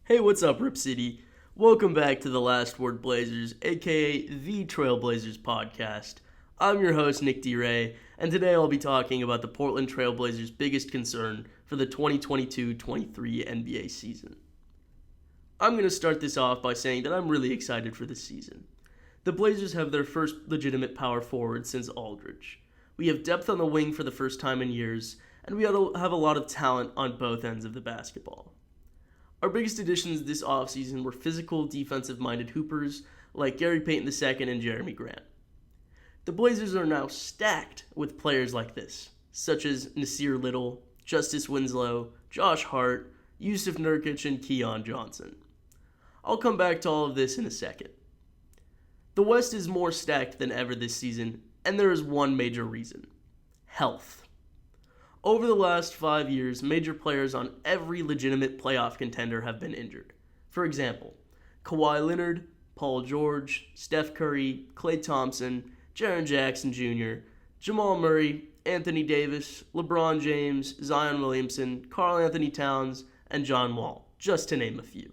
Hey, what's up, Rip City? Welcome back to the Last Word Blazers, aka the Trailblazers podcast. I'm your host, Nick D. Ray, and today I'll be talking about the Portland Trailblazers' biggest concern for the 2022-23 NBA season. I'm going to start this off by saying that I'm really excited for this season. The Blazers have their first legitimate power forward since Aldridge. We have depth on the wing for the first time in years, and we have a lot of talent on both ends of the basketball. Our biggest additions this offseason were physical, defensive-minded hoopers like Gary Payton II and Jerami Grant. The Blazers are now stacked with players like this, such as Nassir Little, Justise Winslow, Hart, Jusuf Nurkic, and Keon Johnson. I'll come back to all of this in a second. The West is more stacked than ever this season, and there is one major reason: health. Over the last 5 years, major players on every legitimate playoff contender have been injured. For example, Kawhi Leonard, Paul George, Steph Curry, Klay Thompson, Jaren Jackson Jr., Jamal Murray, Anthony Davis, LeBron James, Zion Williamson, Karl Anthony Towns, and John Wall, just to name a few.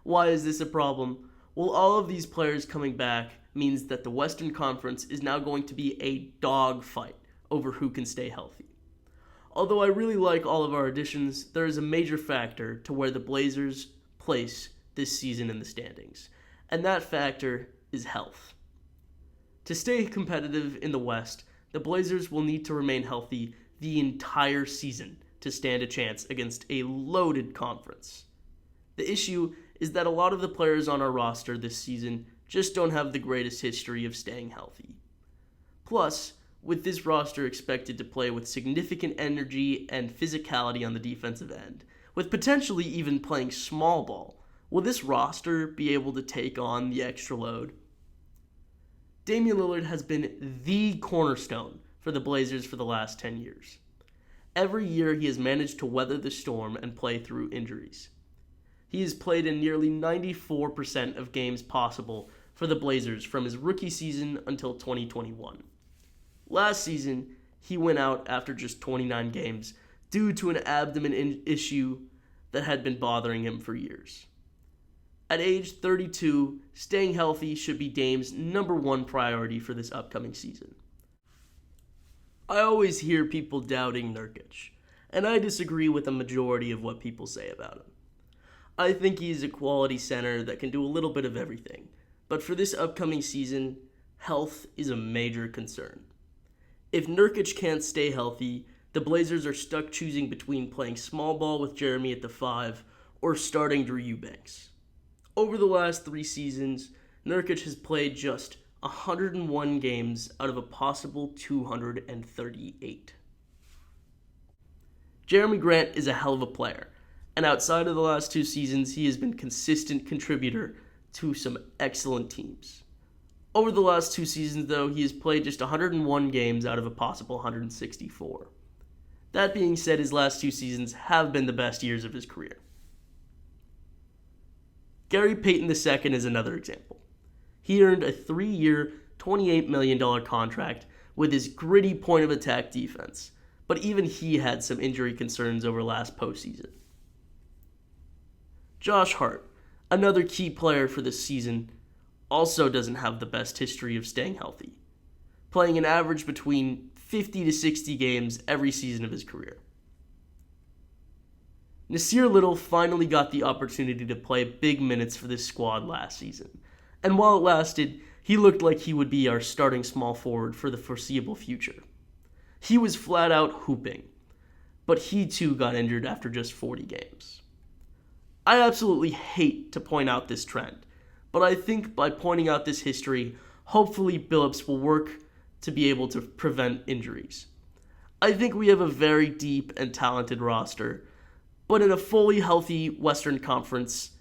Why is this a problem? Well, all of these players coming back means that the Western Conference is now going to be a dogfight over who can stay healthy. Although I really like all of our additions, there is a major factor to where the Blazers place this season in the standings, and that factor is health. To stay competitive in the West, the Blazers will need to remain healthy the entire season to stand a chance against a loaded conference. The issue is that a lot of the players on our roster this season just don't have the greatest history of staying healthy. Plus, with this roster expected to play with significant energy and physicality on the defensive end, with potentially even playing small ball, will this roster be able to take on the extra load? Damian Lillard has been the cornerstone for the Blazers for the last 10 years. Every year he has managed to weather the storm and play through injuries. He has played in nearly 94% of games possible for the Blazers from his rookie season until 2021. Last season, he went out after just 29 games due to an abdomen issue that had been bothering him for years. At age 32, staying healthy should be Dame's number one priority for this upcoming season. I always hear people doubting Nurkic, and I disagree with a majority of what people say about him. I think he's a quality center that can do a little bit of everything, but for this upcoming season, health is a major concern. If Nurkic can't stay healthy, the Blazers are stuck choosing between playing small ball with Jerami at the 5 or starting Drew Eubanks. Over the last 3 seasons, Nurkic has played just 101 games out of a possible 238. Jerami Grant is a hell of a player, and outside of the last 2 seasons, he has been a consistent contributor to some excellent teams. Over the last 2 seasons, though, he has played just 101 games out of a possible 164. That being said, his last 2 seasons have been the best years of his career. Gary Payton II is another example. He earned a 3-year, $28 million contract with his gritty point-of-attack defense, but even he had some injury concerns over last postseason. Hart, another key player for this season, also doesn't have the best history of staying healthy, playing an average between 50 to 60 games every season of his career. Nassir Little finally got the opportunity to play big minutes for this squad last season, and while it lasted, he looked like he would be our starting small forward for the foreseeable future. He was flat out hooping, but he too got injured after just 40 games. I absolutely hate to point out this trend, but I think by pointing out this history, hopefully Billups will work to be able to prevent injuries. I think we have a very deep and talented roster, but in a fully healthy Western Conference,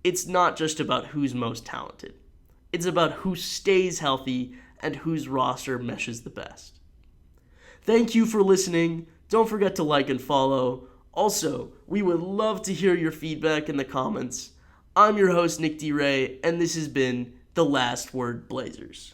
it's not just about who's most talented. It's about who stays healthy and whose roster meshes the best. Thank you for listening. Don't forget to like and follow. Also, we would love to hear your feedback in the comments. I'm your host, Nick D. Ray, and this has been The Last Word Blazers.